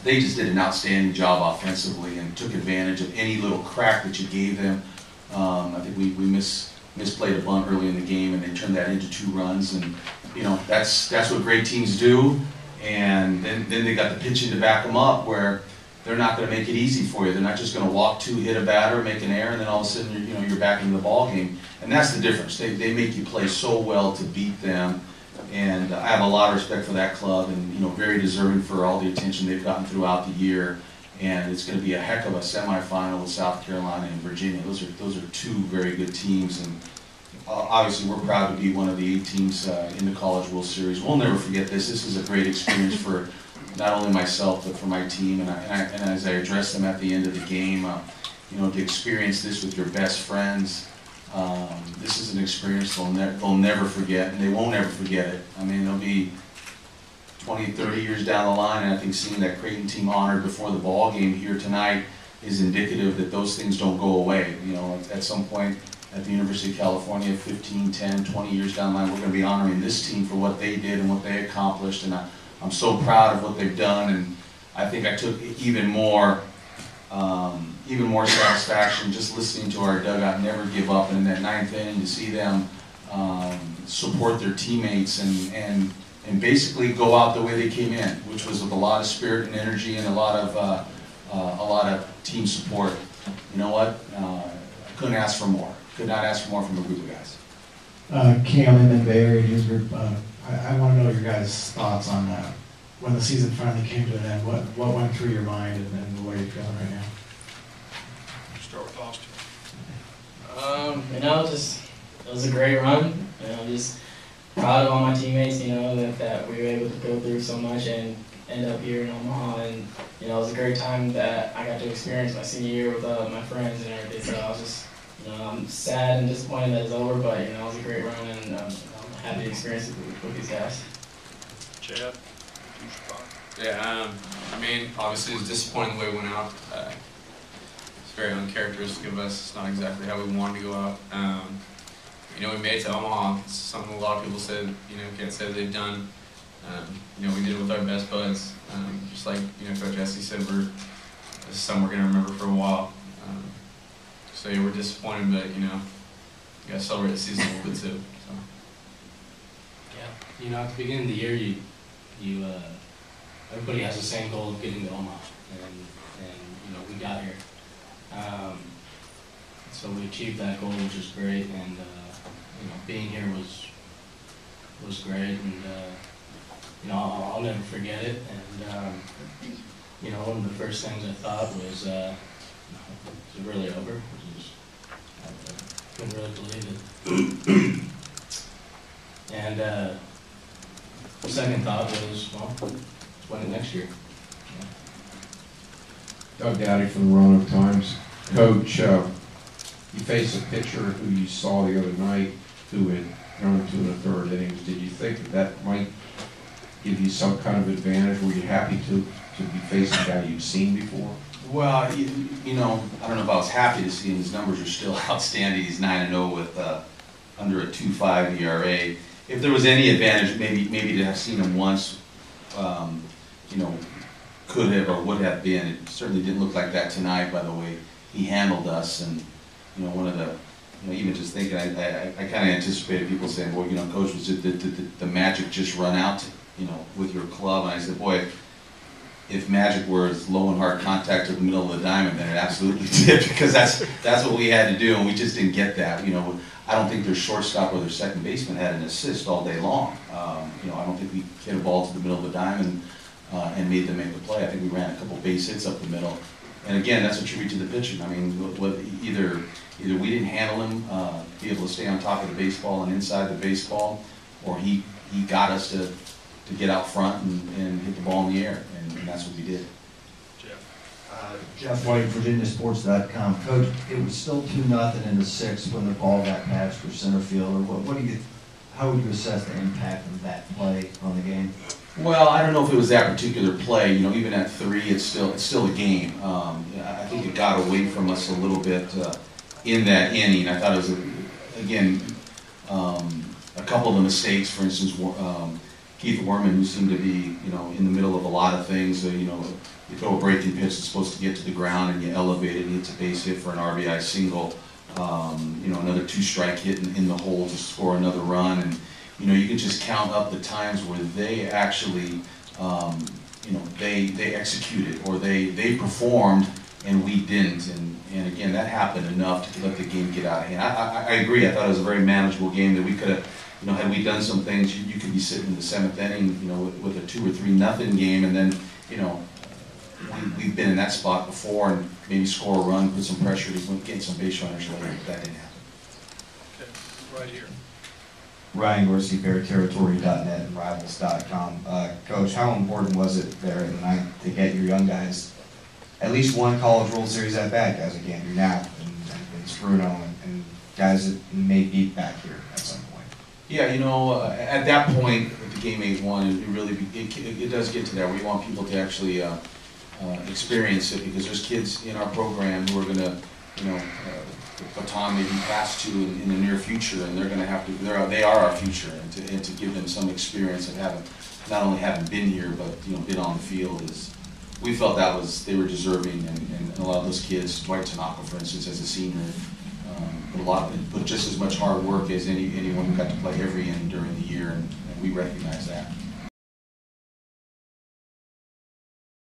they just did an outstanding job offensively and took advantage of any little crack that you gave them. I think we misplayed a bunt early in the game, and they turned that into 2 runs. And you know, that's what great teams do. And then they got the pitching to back them up, where they're not going to make it easy for you. They're not just going to walk 2, hit a batter, make an error, and then all of a sudden you're back into the ball game. And that's the difference. They make you play so well to beat them. And I have a lot of respect for that club, and very deserving for all the attention they've gotten throughout the year. And it's going to be a heck of a semifinal with South Carolina and Virginia. Those are 2 very good teams, and obviously we're proud to be one of the 8 teams in the College World Series. We'll never forget this. This is a great experience for not only myself but for my team. And as I address them at the end of the game, to experience this with your best friends. This is an experience they'll never forget, and they won't ever forget it. I mean, it'll be 20, 30 years down the line, and I think seeing that Creighton team honored before the ball game here tonight is indicative that those things don't go away. At some point at the University of California, 15, 10, 20 years down the line, we're going to be honoring this team for what they did and what they accomplished, and I'm so proud of what they've done. And I think I took even more satisfaction just listening to our dugout never give up, and in that 9th inning to see them support their teammates and basically go out the way they came in, which was with a lot of spirit and energy and a lot of team support. You know what? I couldn't ask for more. Could not ask for more from a group of guys. Cam and Bay Area News Group. I want to know your guys' thoughts on when the season finally came to an end. What went through your mind, and the way you're feeling right now? Start with Austin. It was a great run. Just proud of all my teammates. That we were able to go through so much and end up here in Omaha. And it was a great time that I got to experience my senior year with my friends and everything. So I was just, I'm sad and disappointed that it's over, but it was a great run, and I'm happy to experience it with these guys. Chad. Yeah, obviously it was disappointing the way it went out. It's very uncharacteristic of us. It's not exactly how we wanted to go out. We made it to Omaha. It's something a lot of people said, can't say they've done. We did it with our best buds. Just like, Coach Jesse said, this is something we're going to remember for a while. So yeah, we're disappointed, but, you got to celebrate the season a little bit too. So. Yeah, at the beginning of the year, everybody has the same goal of getting to Omaha, and we got here. So we achieved that goal, which is great, and being here was great, and I'll never forget it. And one of the first things I thought was, is it really over? I couldn't really believe it. And the second thought was, well, let's win it next year. Yeah. Doug Dowdy from the Roanoke Times. Coach, you faced a pitcher who you saw the other night who had thrown 2 1/3 innings. Did you think that might give you some kind of advantage? Were you happy to be facing a guy you'd seen before? Well, I don't know if I was happy to see him. His numbers are still outstanding. He's 9-0 with under a 2.5 ERA. If there was any advantage, maybe to have seen him once, could have or would have been. It certainly didn't look like that tonight, by the way he handled us. And one of the, even just thinking, I kind of anticipated people saying, "Boy, Coach, was it the magic just run out, with your club?" And I said, "Boy, if magic were as low and hard contact to the middle of the diamond, then it absolutely did, because that's what we had to do, and we just didn't get that." I don't think their shortstop or their second baseman had an assist all day long. I don't think we hit a ball to the middle of the diamond and made them make the play. I think we ran a couple base hits up the middle. And again, that's a tribute to the pitcher. Either we didn't handle him, be able to stay on top of the baseball and inside the baseball, or he got us to get out front and hit the ball in the air, and that's what we did. Jeff White, VirginiaSports.com. Coach, it was still 2-0 in the 6th when the ball got passed for center fielder. How would you assess the impact of that play on the game? Well, I don't know if it was that particular play. Even at 3, it's still a game. I think it got away from us a little bit in that inning. I thought it was, again, a couple of the mistakes. For instance, Keith Orman, who seemed to be, in the middle of a lot of things. You throw a breaking pitch that's supposed to get to the ground and you elevate it and it's a base hit for an RBI single. Another 2-strike hit in the hole to score another run. And, you can just count up the times where they actually, they executed or they performed and we didn't. And again, that happened enough to let the game get out of hand. I agree. I thought it was a very manageable game that we could have, had we done some things, you could be sitting in the 7th inning, with a 2 or 3-0 game, and then, we've been in that spot before and maybe score a run, put some pressure, get some base runners later. That didn't happen. Okay, right here. Ryan Dorsey, BearTerritory.net and Rivals.com. Coach, how important was it there in the ninth to get your young guys at least one College World Series at bat, guys like Andrew Knapp and Spruno and guys that may be back here at some point? Yeah, at that point, with the game 8-1, it really it does get to that where you want people to actually experience it, because there's kids in our program who are going to, the baton may be passed to in the near future, and they're going to have to. They are our future, and to give them some experience of not only having been here, but been on the field is. We felt they were deserving, and a lot of those kids, Dwight Tanaka, for instance, as a senior, put just as much hard work as anyone who got to play every inning during the year, and we recognize that.